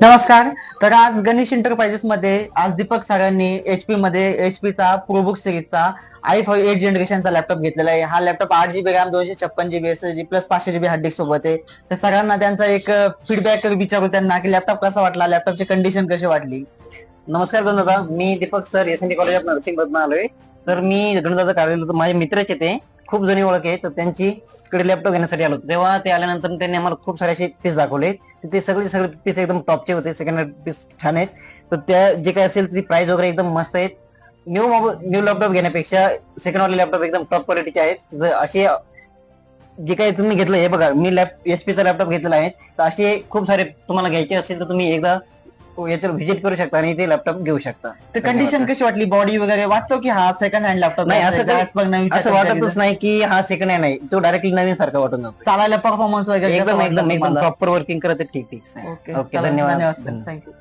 नमस्कार. तर आज गणेश एंटरप्राइजेस मध्ये आज दीपक सरांनी एचपी मध्ये एचपीचा प्रोबुक सिरीजचा i5 8 जनरेशनचा लॅपटॉप घेतलेला आहे. हा laptop 8 GB RAM 256 GB SSD plus 500 GB hard disk सोबत आहे. तर सरांना त्यांचा एक फीडबॅक विचारू त्यांना की लॅपटॉप कसा वाटला, लॅपटॉपची कंडिशन कशी वाटली. नमस्कार गणदादा, मी Deepak sir S N D college of nursing मधून आलोय. तर मी गणदादा कार्यालय माझे मित्रच आहे, ते खूप जणी ओळख आहे. तर त्यांची कडे लॅपटॉप घेण्यासाठी आलो. तेव्हा ते आल्यानंतर त्यांनी आम्हाला खूप सारे असे पीस दाखवले. ते सगळे पीस एकदम टॉपचे होते, सेकंड हँड पीस छान आहेत. तर त्या जे काही असेल ती प्राइस वगैरे एकदम मस्त आहेत. न्यू लॅपटॉप घेण्यापेक्षा सेकंड वाले लॅपटॉप एकदम टॉप क्वालिटीचे आहेत. असे जे काही तुम्ही घेतलं हे बघा, मी एचपीचा लॅपटॉप घेतलेला आहे. तर असे खूप सारे तुम्हाला घ्यायचे असेल तर तुम्ही एकदा याच्यावर व्हिजिट करू शकता आणि ते लॅपटॉप घेऊ शकता. तर कंडिशन कशी वाटली, बॉडी वगैरे वाटतो की हा सेकंड हँड लॅपटॉप नाही, असं वाटतच नाही की हा सेकंड हँड आहे. तो डायरेक्टली नवीन सारखा वाटून जातो. चालायला परफॉर्मन्स वगैरे एकदम प्रॉपर वर्किंग करत. ठीक ठीक. ओके ओके, धन्यवाद. थँक्यू.